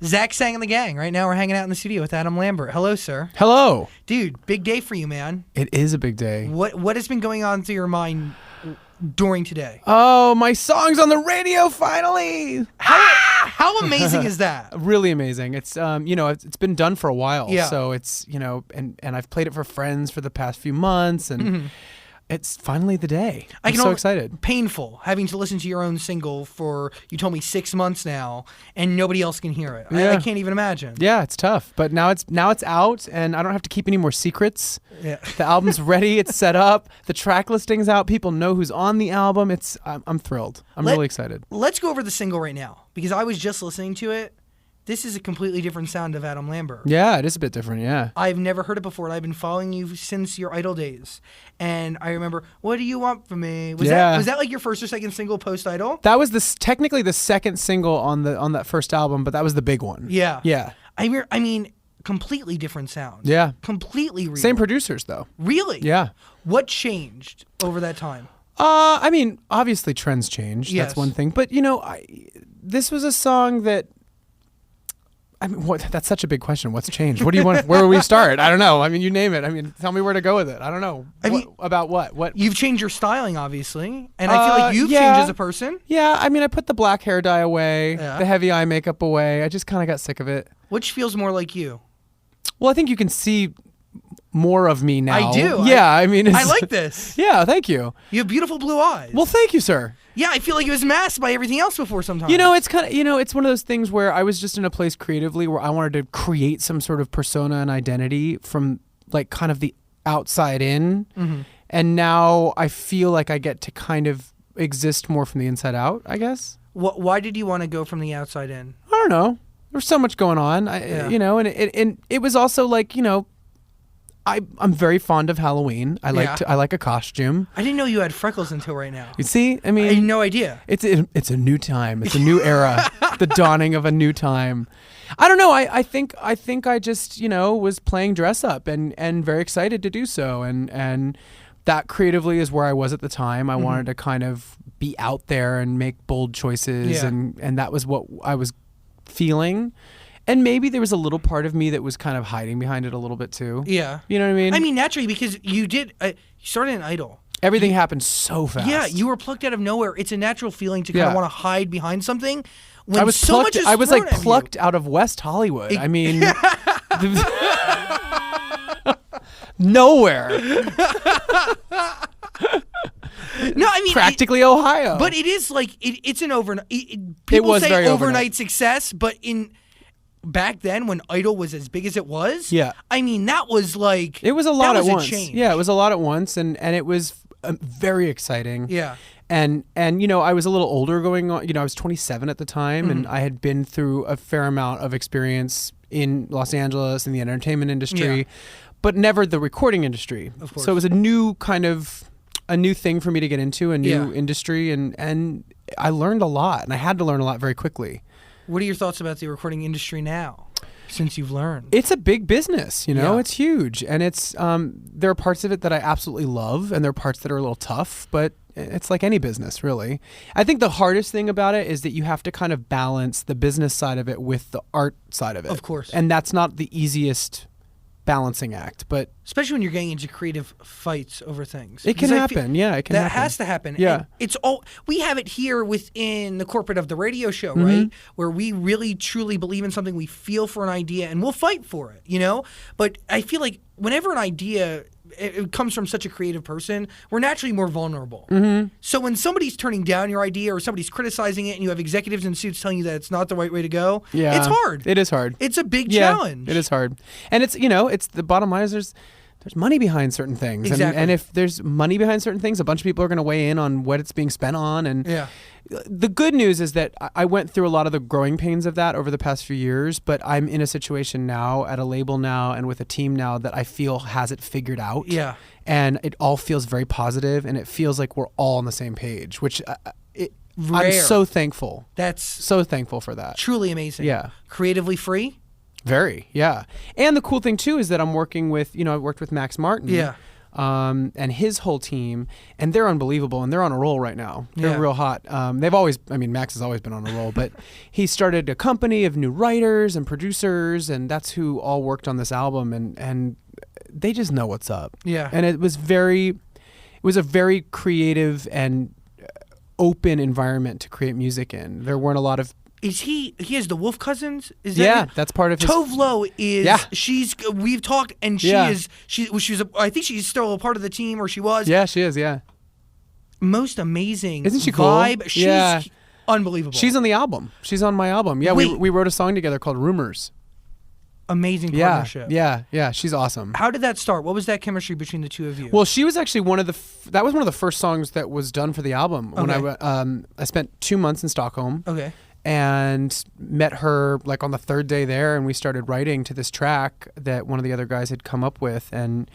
Zach sang in the gang. Right now we're hanging out in the studio with Adam Lambert. Hello, sir. Hello. Dude, big day for you, man. It is a big day. What has been going on through your mind during today? Oh, my song's on the radio finally. How amazing is that? Really amazing. It's it's been done for a while. Yeah. So it's, and I've played it for friends for the past few months, and it's finally the day. I'm so excited. Painful having to listen to your own single for, you told me, 6 months now, and nobody else can hear it. Yeah. I can't even imagine. Yeah, it's tough, but now it's out, and I don't have to keep any more secrets. Yeah. The album's ready. It's set up. The track listing's out. People know who's on the album. I'm thrilled. I'm really excited. Let's go over the single right now, because I was just listening to it. This is a completely different sound of Adam Lambert. Yeah, it is a bit different, yeah. I've never heard it before, and I've been following you since your Idol days. And I remember, "What do you want from me?" Was that like your first or second single post Idol? That was technically the second single on that first album, but that was the big one. Yeah. Yeah. I mean, completely different sound. Yeah. Completely real. Same producers, though. Really? Yeah. What changed over that time? I mean, obviously trends change. Yes. That's one thing. But, this was a song that... I mean, that's such a big question. What's changed? What do you want? Where will we start? I don't know. I mean, you name it. I mean, tell me where to go with it. I don't know. About what? What? You've changed your styling, obviously, and I feel like you've changed as a person. Yeah, I mean, I put the black hair dye away, the heavy eye makeup away. I just kind of got sick of it. Which feels more like you? Well, I think you can see more of me now. I do. Yeah, I mean, I like this. Yeah, thank you. You have beautiful blue eyes. Well, thank you, sir. Yeah, I feel like it was masked by everything else before sometimes. It's kind of, it's one of those things where I was just in a place creatively where I wanted to create some sort of persona and identity from like kind of the outside in. Mm-hmm. And now I feel like I get to kind of exist more from the inside out, I guess. Why did you want to go from the outside in? I don't know. There's so much going on, and it was also like, I'm very fond of Halloween. I like a costume. I didn't know you had freckles until right now. You see, I mean, I had no idea. It's a new time. It's a new era. The dawning of a new time. I don't know. I think I just was playing dress up and very excited to do so, and that creatively is where I was at the time. I wanted to kind of be out there and make bold choices, and that was what I was feeling. And maybe there was a little part of me that was kind of hiding behind it a little bit too. Yeah. You know what I mean? I mean, naturally, because you did, you started an Idol. Everything happened so fast. Yeah, you were plucked out of nowhere. It's a natural feeling to kind of want to hide behind something. When I was so much I was like plucked out of West Hollywood. I mean, nowhere. No, I mean practically Ohio. But it is like it's an overnight. People say very overnight success, but back then when Idol was as big as it was, I mean that was like it was a lot at once. Change. Yeah, it was a lot at once, and it was very exciting. Yeah. And I was a little older going on. I was 27 at the time, and I had been through a fair amount of experience in Los Angeles in the entertainment industry, but never the recording industry. Of course. So it was a new thing for me to get into, a new industry, and I learned a lot, and I had to learn a lot very quickly. What are your thoughts about the recording industry now, since you've learned? It's a big business, it's huge, and it's there are parts of it that I absolutely love, and there are parts that are a little tough, but it's like any business, really. I think the hardest thing about it is that you have to kind of balance the business side of it with the art side of it. Of course. And that's not the easiest balancing act, but especially when you're getting into creative fights over things. It can happen. Yeah, it can happen. That has to happen. Yeah. And we have it here within the corporate of the radio show, right? Where we really truly believe in something, we feel for an idea, and we'll fight for it, But I feel like whenever an idea it comes from such a creative person, we're naturally more vulnerable. So when somebody's turning down your idea or somebody's criticizing it and you have executives in suits telling you that it's not the right way to go, it's hard. It is hard. It's a big challenge. It is hard. And it's, it's the bottom line is there's money behind certain things. Exactly. And if there's money behind certain things, a bunch of people are going to weigh in on what it's being spent on. And the good news is that I went through a lot of the growing pains of that over the past few years, but I'm in a situation now at a label now and with a team now that I feel has it figured out. Yeah. And it all feels very positive, and it feels like we're all on the same page, which I'm so thankful. That's so thankful for that. Truly amazing. Yeah. Creatively free? Very, yeah. And the cool thing too is that I'm working with, I've worked with Max Martin. Yeah. and his whole team, and they're unbelievable, and they're on a roll right now. They're real hot. Max has always been on a roll, but he started a company of new writers and producers, and that's who all worked on this album, and they just know what's up. Yeah. And it was a very creative and open environment to create music in. There weren't a lot of... He has the Wolf Cousins? Is that that's part of his... Tovlo is... Yeah. We've talked, and I think she's still a part of the team, or she was. Yeah, she is, yeah. Most amazing Isn't she vibe. cool? She's unbelievable. She's on the album. She's on my album. Yeah, we wrote a song together called Rumors. Amazing partnership. Yeah, she's awesome. How did that start? What was that chemistry between the two of you? Well, she was actually that was one of the first songs that was done for the album. Okay. When I spent 2 months in Stockholm. Okay. And met her like on the third day there, and we started writing to this track that one of the other guys had come up with, and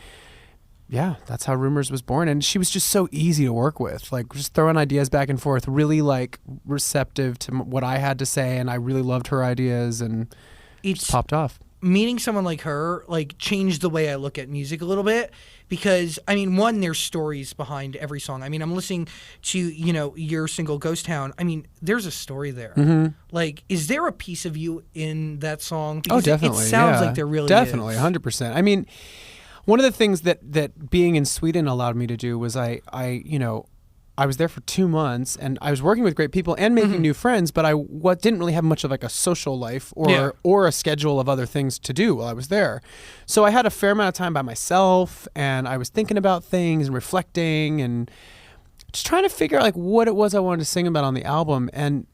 yeah, that's how Rumors was born. And she was just so easy to work with, like just throwing ideas back and forth, really like receptive to what I had to say, and I really loved her ideas, and it just popped off. Meeting someone like her like changed the way I look at music a little bit, because I mean, one, there's stories behind every song. I mean, I'm listening to your single Ghost Town. I mean, there's a story there. Mm-hmm. Like, is there a piece of you in that song? Because definitely. It sounds like there really definitely, is. 100%. I mean, one of the things that being in Sweden allowed me to do was I was there for 2 months, and I was working with great people and making new friends, but I didn't really have much of like a social life or a schedule of other things to do while I was there. So I had a fair amount of time by myself, and I was thinking about things and reflecting and just trying to figure out like what it was I wanted to sing about on the album. And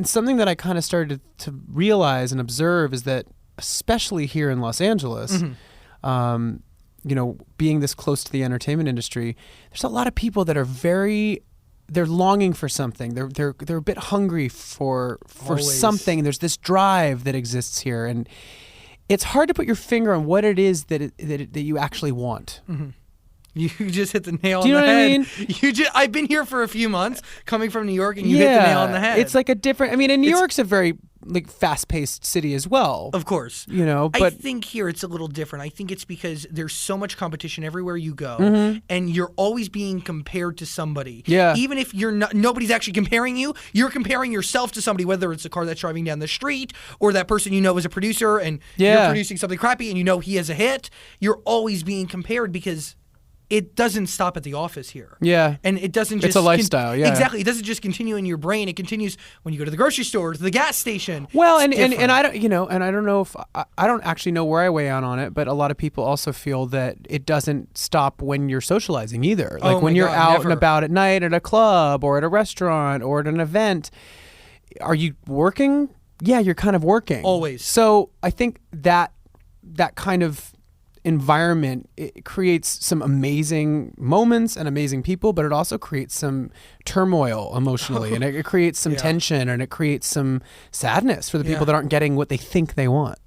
something that I kind of started to realize and observe is that, especially here in Los Angeles, being this close to the entertainment industry, there's a lot of people that are they're longing for something. They're a bit hungry for something. There's this drive that exists here, and it's hard to put your finger on what it is that you actually want. Mm-hmm. You just hit the nail on the head. Do you know what I mean? I've been here for a few months, coming from New York, and you hit the nail on the head. It's like a different... I mean, and New York's a very like fast-paced city as well. Of course. But I think here it's a little different. I think it's because there's so much competition everywhere you go, and you're always being compared to somebody. Yeah. Even if nobody's actually comparing you, you're comparing yourself to somebody, whether it's a car that's driving down the street or that person is a producer and you're producing something crappy and he has a hit. You're always being compared because it doesn't stop at the office here. Yeah. And it doesn't just... It's a lifestyle, Exactly. It doesn't just continue in your brain. It continues when you go to the grocery store, to the gas station. Well, and I don't, and I don't know if... I don't actually know where I weigh out on it, but a lot of people also feel that it doesn't stop when you're socializing either. Like when you're out and about at night at a club or at a restaurant or at an event, are you working? Yeah, you're kind of working. Always. So I think that kind of environment, it creates some amazing moments and amazing people, but it also creates some turmoil emotionally, and it creates some tension, and it creates some sadness for the people that aren't getting what they think they want.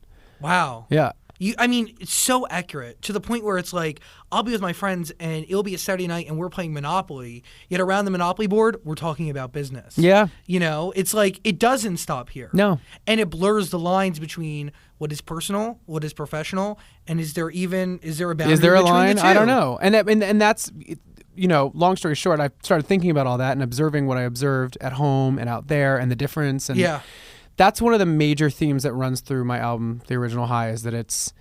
Wow. Yeah. It's so accurate to the point where it's like, I'll be with my friends and it'll be a Saturday night and we're playing Monopoly, yet around the Monopoly board, we're talking about business. Yeah. It's like, it doesn't stop here. No. And it blurs the lines between what is personal, what is professional, and is there a boundary between the two? Is there a line? I don't know. And that's, long story short, I started thinking about all that and observing what I observed at home and out there and the difference. And that's one of the major themes that runs through my album, The Original High, is that it's,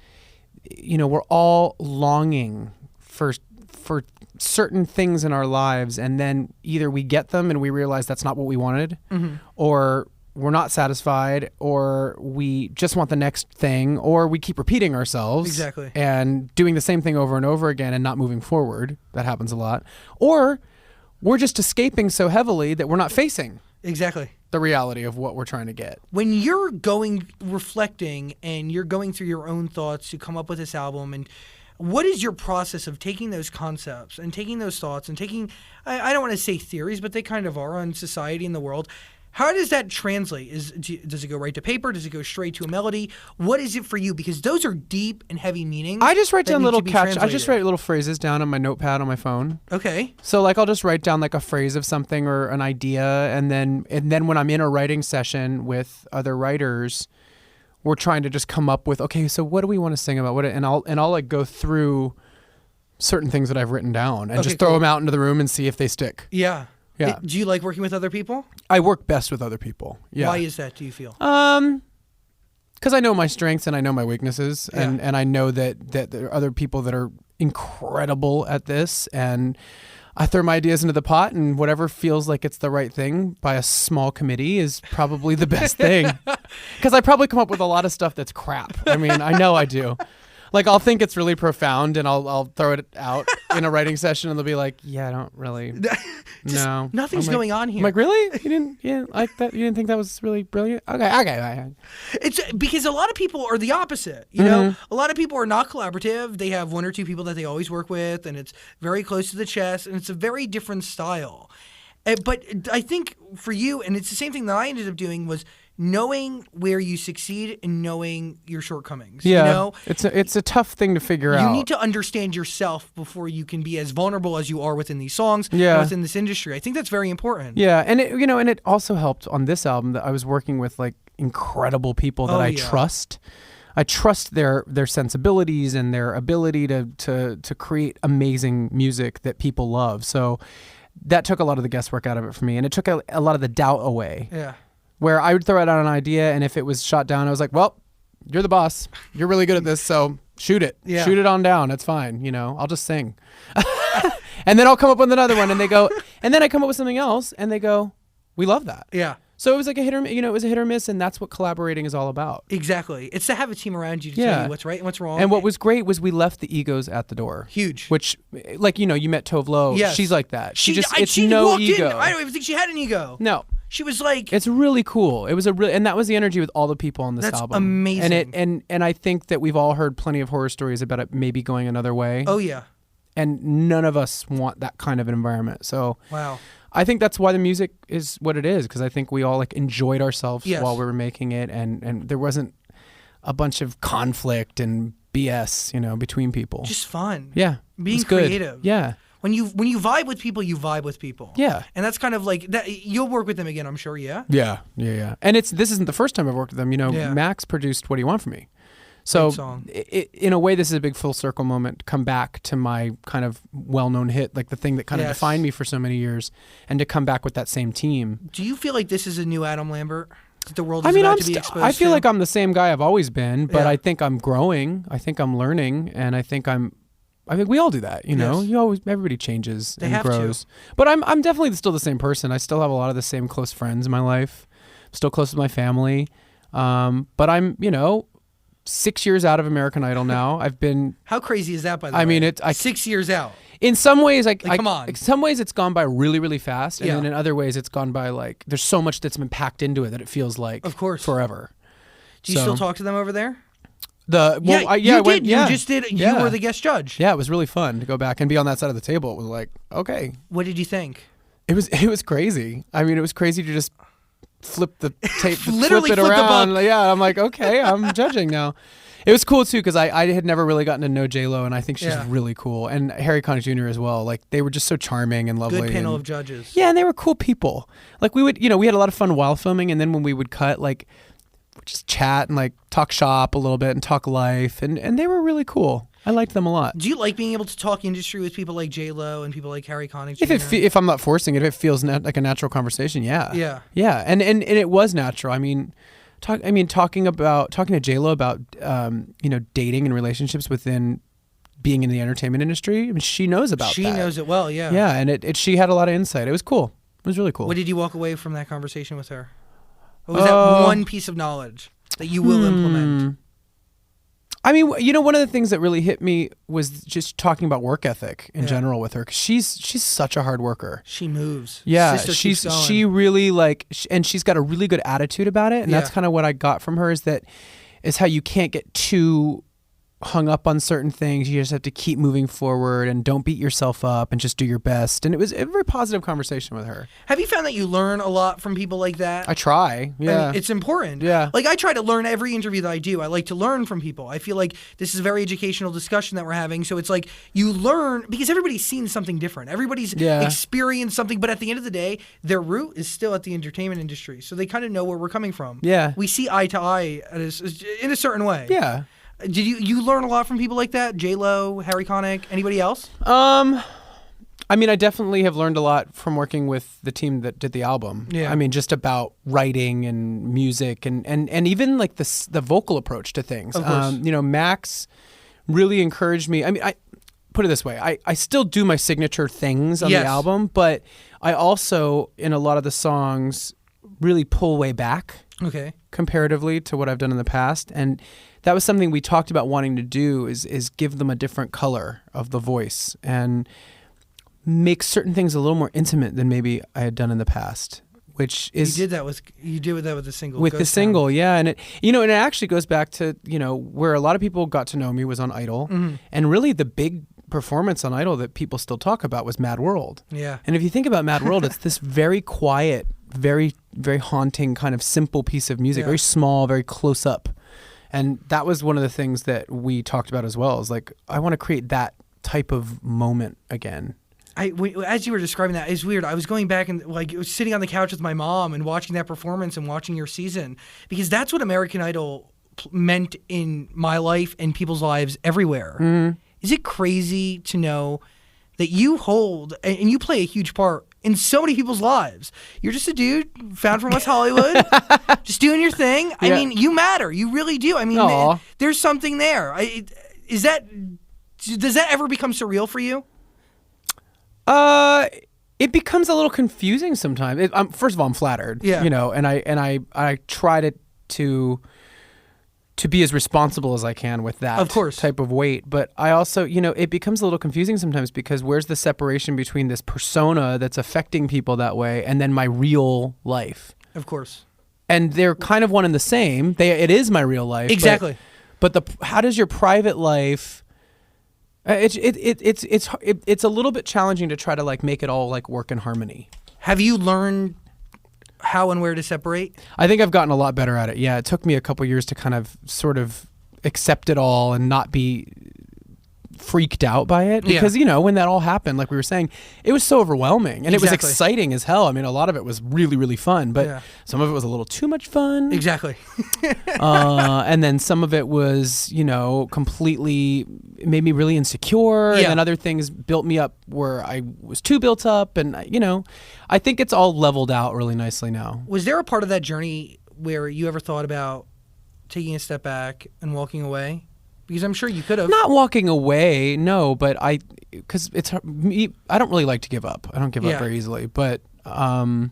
we're all longing for certain things in our lives, and then either we get them and we realize that's not what we wanted, or we're not satisfied, or we just want the next thing, or we keep repeating ourselves and doing the same thing over and over again and not moving forward. That happens a lot. Or we're just escaping so heavily that we're not facing the reality of what we're trying to get. When you're reflecting and you're going through your own thoughts to come up with this album, and what is your process of taking those concepts and taking those thoughts and taking, I don't want to say theories, but they kind of are on society and the world. How does that translate? Does it go right to paper? Does it go straight to a melody? What is it for you? Because those are deep and heavy meanings. I just write down little I just write little phrases down on my notepad on my phone. Okay. So I'll just write down like a phrase of something or an idea, and then when I'm in a writing session with other writers, we're trying to just come up with, okay, so what do we want to sing about? And I'll like go through certain things that I've written down and Okay, just throw cool. them out into the room and see if they stick. Yeah. Yeah. Do you like working with other people? I work best with other people. Yeah. Why is that, do you feel? Because I know my strengths and I know my weaknesses, and I know that there are other people that are incredible at this, and I throw my ideas into the pot, and whatever feels like it's the right thing by a small committee is probably the best thing. Because I probably come up with a lot of stuff that's crap. I mean, I know I do. Like, I'll think it's really profound, and I'll throw it out in a writing session, and they'll be like, "Yeah, I don't really, no, Nothing's I'm like, going on here. I'm like, really? You didn't like that? You didn't think that was really brilliant? Okay. It's because a lot of people are the opposite. You know, a lot of people are not collaborative. They have one or two people that they always work with, and it's very close to the chest, and it's a very different style. But I think for you, and it's the same thing that I ended up doing, was knowing where you succeed and knowing your shortcomings. Yeah, You know? it's a tough thing to figure out. You need to understand yourself before you can be as vulnerable as you are within these songs Yeah. and within this industry. I think that's very important. Yeah, and it also helped on this album that I was working with like incredible people that I trust. I trust their sensibilities and their ability to create amazing music that people love. So that took a lot of the guesswork out of it for me, and it took a lot of the doubt away. Yeah. Where I would throw out an idea, and if it was shot down, I was like, well, you're the boss. You're really good at this, so shoot it. Yeah. Shoot it on down. It's fine. I'll just sing. And then I'll come up with another one, and they go, and then I come up with something else, and they go, we love that. Yeah. So it was like a hit or, it was a hit or miss, and that's what collaborating is all about. Exactly. It's to have a team around you to tell you what's right and what's wrong. And what was great was we left the egos at the door. Huge. Which, like, you met Tove Lo. Yes. She's like that. She she no walked ego. In, I don't even think she had an ego. No. She was like, It's really cool. It was and that was the energy with all the people on this That's album. amazing. And I think that we've all heard plenty of horror stories about it maybe going another way. oh yeah. And none of us want that kind of an environment. So Wow. I think that's why the music is what it is, because I think we all like enjoyed ourselves Yes. while we were making it, and there wasn't a bunch of conflict and BS, between people. Just fun. yeah, Being it's good. creative. Yeah, When you vibe with people, you vibe with people. yeah. And that's kind of like that. You'll work with them again, I'm sure. Yeah. Yeah. And this isn't the first time I've worked with them. Yeah. Max produced What Do You Want From Me? So Great song. in a way, this is a big full circle moment to come back to my kind of well-known hit, like the thing that kind of Yes. defined me for so many years, and to come back with that same team. Do you feel like this is a new Adam Lambert? That the world is I mean, about to be exposed I feel to? like I'm the same guy I've always been, but Yeah. I think I'm growing. I think I'm learning, and I think we all do that, Yes. Everybody changes They and have to. grows. But I'm definitely still the same person. I still have a lot of the same close friends in my life. Still close with my family. But I'm, 6 years out of American Idol now. I've been, How crazy is that, by the way? I mean, 6 years out. in some ways, come on. in some ways it's gone by really, really fast. And Yeah. then in other ways it's gone by like, there's so much that's been packed into it that it feels like Of course. forever. Do you still talk to them over there? I you went, did. You just did. You Yeah. were the guest judge. Yeah, it was really fun to go back and be on that side of the table. It was like, okay. What did you think? It was crazy. I mean, it was crazy to just flip the tape, Literally flip it flip the around. book. Yeah, I'm like, okay, I'm judging now. It was cool too because I had never really gotten to know J.LO, and I think she's Yeah. really cool, and Harry Connick Jr. as well. Like they were just so charming and lovely. Good panel and, of judges. yeah, and they were cool people. Like we would, we had a lot of fun while filming, and then when we would cut, like we'd just chat and like talk shop a little bit and talk life, and they were really cool. I liked them a lot. Do you like being able to talk industry with people like J.LO and people like Harry Connick Jr.? If I'm not forcing it, if it feels like a natural conversation, yeah. Yeah. And it was natural. I mean, talking to J.LO about dating and relationships within being in the entertainment industry. I mean, she knows about that. She knows it well, yeah. Yeah, and she had a lot of insight. It was cool. It was really cool. What did you walk away from that conversation with her? What was that one piece of knowledge that you will implement? I mean, one of the things that really hit me was just talking about work ethic in general with her. 'Cause she's such a hard worker. She moves. Yeah, Sister keeps going. she really and she's got a really good attitude about it, and that's Yeah. kind of what I got from her is how you can't get too hung up on certain things. You just have to keep moving forward and don't beat yourself up and just do your best. And it was a very positive conversation with her. Have you found that you learn a lot from people like that? I try. Yeah. I mean, it's important. Yeah. Like I try to learn every interview that I do. I like to learn from people. I feel like this is a very educational discussion that we're having. So it's like you learn because everybody's seen something different. Everybody's experienced something, but at the end of the day, their root is still at the entertainment industry. So they kind of know where we're coming from. Yeah. We see eye to eye in a certain way. Yeah. Did you learn a lot from people like that? J.Lo, Harry Connick, anybody else? I mean, I definitely have learned a lot from working with the team that did the album. Yeah. I mean, just about writing and music and even like the vocal approach to things. Of course. Max really encouraged me. I mean, I put it this way. I still do my signature things on the album, but I also, in a lot of the songs, really pull way back. Okay. Comparatively to what I've done in the past. And that was something we talked about wanting to do is give them a different color of the voice and make certain things a little more intimate than maybe I had done in the past, which is you did that with the single. With the single, yeah, and it actually goes back to where a lot of people got to know me was on Idol, and really the big performance on Idol that people still talk about was Mad World. Yeah, and if you think about Mad World, it's this very quiet, very very haunting kind of simple piece of music, very small, very close up, and that was one of the things that we talked about as well. Is like I want to create that type of moment again. As you were describing that, it's weird. I was going back and was sitting on the couch with my mom and watching that performance and watching your season, because that's what American Idol meant in my life and people's lives everywhere. Mm-hmm. Is it crazy to know that you hold and you play a huge part in so many people's lives? You're just a dude found from West Hollywood, just doing your thing. Yeah. I mean, you matter. You really do. I mean, there's something there. Does that ever become surreal for you? It becomes a little confusing sometimes. First of all, I'm flattered, and I try to be as responsible as I can with that of course. Type of weight. But I also, it becomes a little confusing sometimes because where's the separation between this persona that's affecting people that way and then my real life? Of course. And they're kind of one and the same. It is my real life. Exactly. But how does your private life? It's a little bit challenging to try to make it all work in harmony. Have you learned how and where to separate? I think I've gotten a lot better at it. Yeah, it took me a couple years to kind of sort of accept it all and not be freaked out by it because when that all happened, like we were saying, it was so overwhelming and it was exciting as hell. I mean, a lot of it was really really fun, but some of it was a little too much fun. Exactly. And then some of it was completely made me really insecure, and then other things built me up where I was too built up, and I think it's all leveled out really nicely now. Was there a part of that journey where you ever thought about taking a step back and walking away? Because I'm sure you could have. Not walking away, no, but because it's me, I don't really like to give up. I don't give up very easily, but I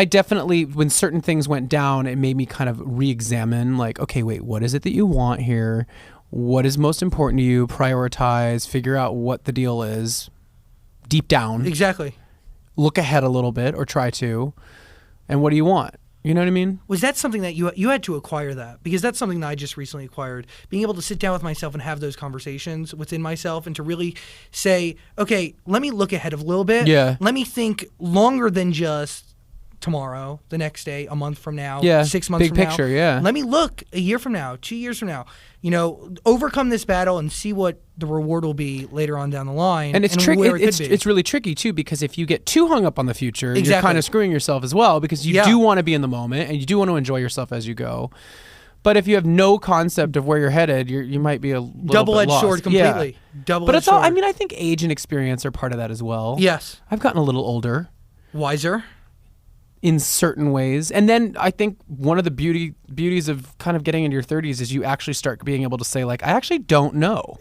definitely, when certain things went down, it made me kind of re-examine, okay, wait, what is it that you want here? What is most important to you? Prioritize, figure out what the deal is deep down. Exactly. Look ahead a little bit, or try to, and what do you want? You know what I mean? Was that something that you had to acquire that? Because that's something that I just recently acquired. Being able to sit down with myself and have those conversations within myself and to really say, okay, let me look ahead a little bit. Yeah. Let me think longer than just tomorrow, the next day, a month from now, 6 months big from picture, now. Yeah. Let me look a year from now, 2 years from now, overcome this battle and see what the reward will be later on down the line. And it's tricky. It's really tricky too, because if you get too hung up on the future, you're kind of screwing yourself as well, because you do want to be in the moment and you do want to enjoy yourself as you go. But if you have no concept of where you're headed, you might be a little double-edged bit lost. sword completely. Yeah. Double-edged but it's sword. all. I mean, I think age and experience are part of that as well. Yes. I've gotten a little older, wiser. In certain ways. And then I think one of the beauties of kind of getting into your 30s is you actually start being able to say, I actually don't know.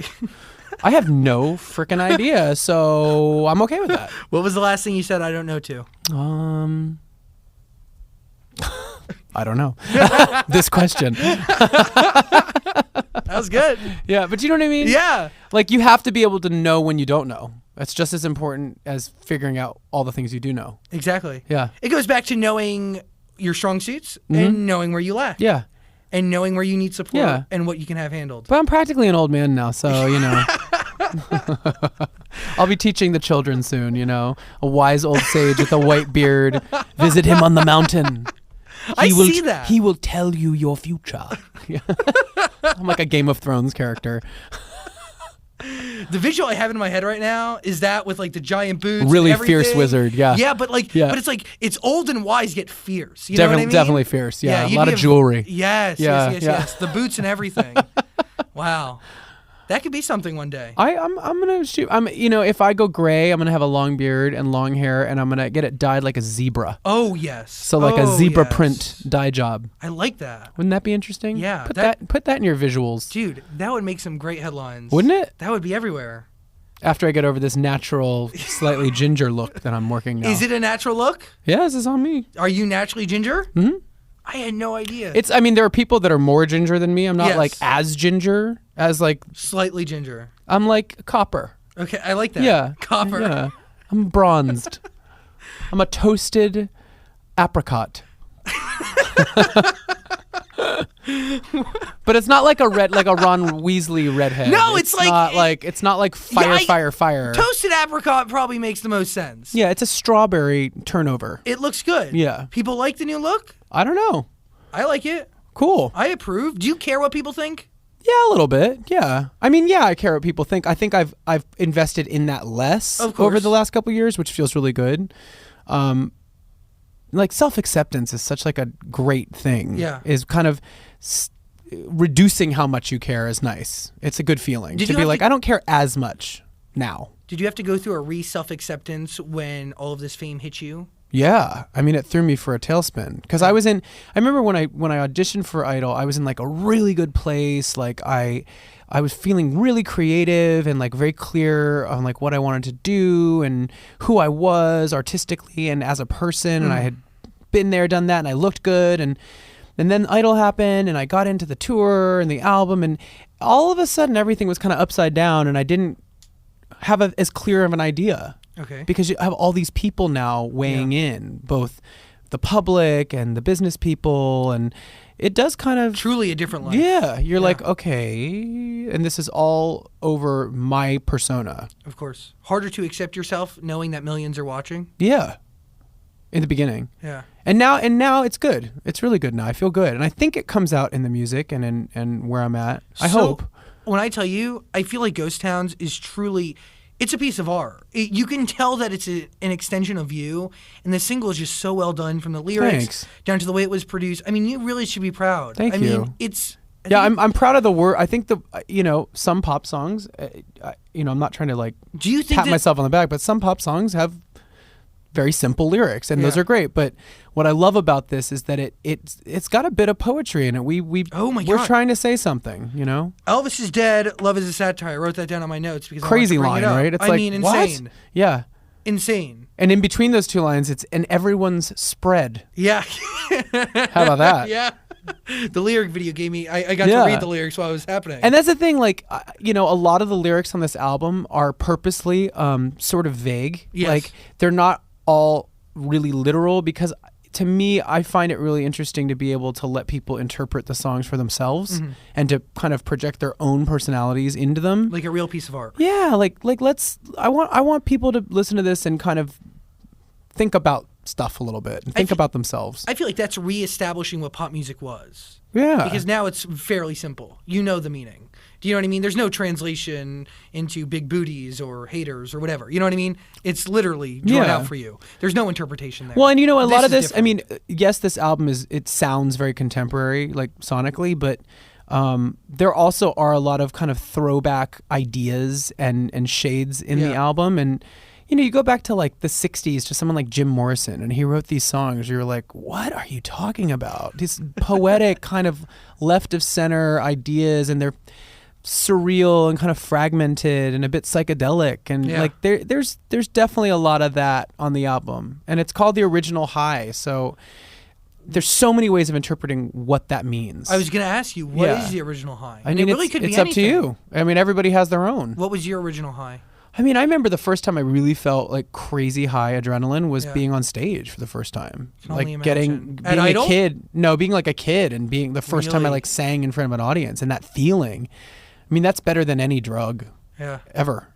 I have no freaking idea, so I'm okay with that. What was the last thing you said I don't know to? I don't know. This question. That was good. Yeah, but you know what I mean? Yeah. You have to be able to know when you don't know. That's just as important as figuring out all the things you do know. Exactly. Yeah. It goes back to knowing your strong suits and knowing where you lack. Yeah. And knowing where you need support and what you can have handled. But I'm practically an old man now, so, I'll be teaching the children soon, a wise old sage with a white beard. Visit him on the mountain. I see that. He will tell you your future. I'm like a Game of Thrones character. The visual I have in my head right now is that with the giant boots, really and everything. Fierce wizard, yeah, but but it's old and wise yet fierce. You know what I mean? Definitely fierce, yeah. A lot of jewelry. Yes. The boots and everything. Wow. That could be something one day. I'm gonna shoot. If I go gray, I'm gonna have a long beard and long hair, and I'm gonna get it dyed like a zebra. Oh yes. So like a zebra print dye job. I like that. Wouldn't that be interesting? Yeah. Put that in your visuals, dude. That would make some great headlines. Wouldn't it? That would be everywhere. After I get over this natural, slightly ginger look that I'm working now. Is it a natural look? Yes, it's on me. Are you naturally ginger? Mm-hmm. I had no idea. There are people that are more ginger than me. I'm not like as ginger as like slightly ginger. I'm like copper. Okay, I like that. Yeah. Copper. Yeah. I'm bronzed. I'm a toasted apricot. But it's not like a Ron Weasley redhead. No, it's not like fire. Toasted apricot probably makes the most sense. Yeah, it's a strawberry turnover. It looks good. Yeah. People like the new look? I don't know. I like it. Cool. I approve. Do you care what people think? Yeah, a little bit. Yeah. I care what people think. I think I've invested in that less over the last couple of years, which feels really good. Like self-acceptance is such like a great thing. Yeah. Is kind of reducing how much you care is nice. It's a good feeling to be like, I don't care as much now. Did you have to go through a self-acceptance when all of this fame hit you? Yeah, it threw me for a tailspin because I remember when I auditioned for Idol, I was in like a really good place. Like I was feeling really creative and like very clear on like what I wanted to do and who I was artistically and as a person. And I had been there, done that, and I looked good. And then Idol happened, and I got into the tour and the album, and all of a sudden everything was kind of upside down, and I didn't have as clear of an idea. Okay. Because you have all these people now weighing in, both the public and the business people, and it does kind of... Truly a different life. Yeah. You're like, okay, and this is all over my persona. Of course. Harder to accept yourself knowing that millions are watching? Yeah. In the beginning. Yeah. And now it's good. It's really good now. I feel good. And I think it comes out in the music and in where I'm at. I hope. When I tell you, I feel like Ghost Towns is truly... It's a piece of art. You can tell that it's an extension of you, and the single is just so well done from the lyrics down to the way it was produced. You really should be proud. Thank you. I'm proud of the word. I think some pop songs, I'm not trying to like pat myself on the back, but some pop songs have very simple lyrics, and those are great. But what I love about this is that it's got a bit of poetry in it. We're trying to say something, Elvis is dead. Love is a satire. I wrote that down on my notes because crazy line, right? It's insane. What? Yeah, insane. And in between those two lines, it's and everyone's spread. Yeah. How about that? Yeah. The lyric video gave me. I got to read the lyrics while it was happening. And that's the thing. Like, a lot of the lyrics on this album are purposely sort of vague. Yes. Like they're not all really literal because to me I find it really interesting to be able to let people interpret the songs for themselves and to kind of project their own personalities into them like a real piece of art. Yeah, like I want people to listen to this and kind of think about stuff a little bit and think about themselves. I feel like that's reestablishing what pop music was. Yeah. Because now it's fairly simple. You know the meaning. Do you know what I mean? There's no translation into big booties or haters or whatever. You know what I mean? It's literally drawn out for you. There's no interpretation there. Well, and a lot of this, yes, this album it sounds very contemporary, like sonically, but there also are a lot of kind of throwback ideas and shades in the album. And, you go back to like the 60s to someone like Jim Morrison, and he wrote these songs. You're like, what are you talking about? These poetic kind of left of center ideas, and they're surreal and kind of fragmented and a bit psychedelic, and like there's definitely a lot of that on the album, and it's called The Original High, so there's so many ways of interpreting what that means. I was going to ask you, what is the original high? It really could be anything. It's up to you. Everybody has their own. What was your original high? I remember the first time I really felt like crazy high adrenaline was being on stage for the first time. Like being a kid. No, being like a kid and being the first time I like sang in front of an audience, and that feeling. That's better than any drug ever.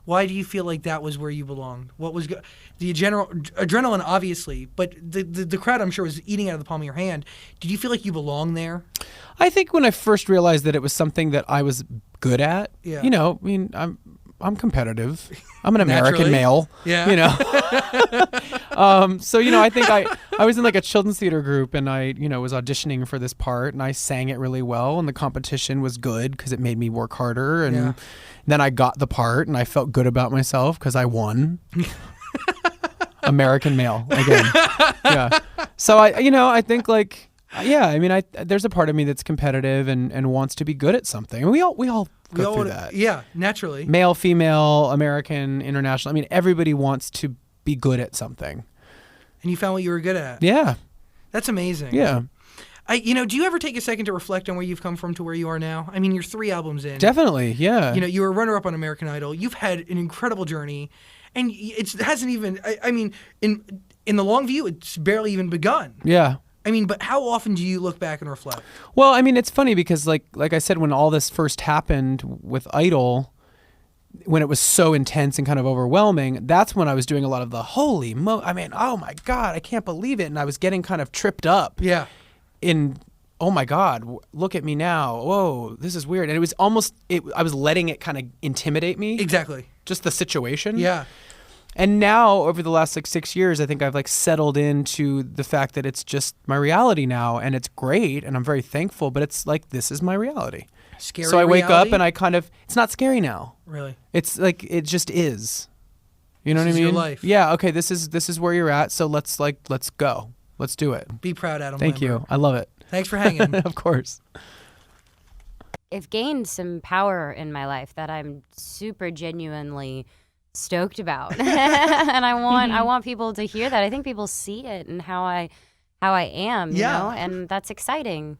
Why do you feel like that was where you belonged? What was the general adrenaline, obviously, but the crowd, I'm sure, was eating out of the palm of your hand. Did you feel like you belonged there? I think when I first realized that it was something that I was good at, I'm competitive. I'm an American Naturally. male. Yeah. You know. So I think I was in like a children's theater group, and I was auditioning for this part, and I sang it really well, and the competition was good because it made me work harder, and then I got the part, and I felt good about myself because I won. American male again. Yeah. So I think like. Yeah, I mean, there's a part of me that's competitive and wants to be good at something. And we all go through that. Yeah, naturally. Male, female, American, international. I mean, everybody wants to be good at something. And you found what you were good at. Yeah. That's amazing. Yeah. Do you ever take a second to reflect on where you've come from to where you are now? I mean, you're 3 albums in. Definitely, yeah. You were runner-up on American Idol. You've had an incredible journey, and it hasn't even. I mean, in the long view, it's barely even begun. Yeah. I mean, but how often do you look back and reflect? Well, I mean, it's funny because like I said, when all this first happened with Idol, when it was so intense and kind of overwhelming, that's when I was doing a lot of the I mean, oh my God, I can't believe it. And I was getting kind of tripped up. Yeah. Oh my God, look at me now. Whoa, this is weird. And it was almost, I was letting it kind of intimidate me. Exactly. Just the situation. Yeah. And now, over the last 6 years, I think I've settled into the fact that it's just my reality now, and it's great, and I'm very thankful. But it's like, this is my reality. Scary. So I wake reality? up and it's not scary now. Really. It's like it just is. You know This what I is mean? your life. Yeah. Okay. This is where you're at. So let's go. Let's do it. Be proud, Adam. Thank Lambert. you. I love it. Thanks for hanging. Of course. I've gained some power in my life that I'm super genuinely stoked about. And I want people to hear that. I think people see it and how I am, you know, and that's exciting.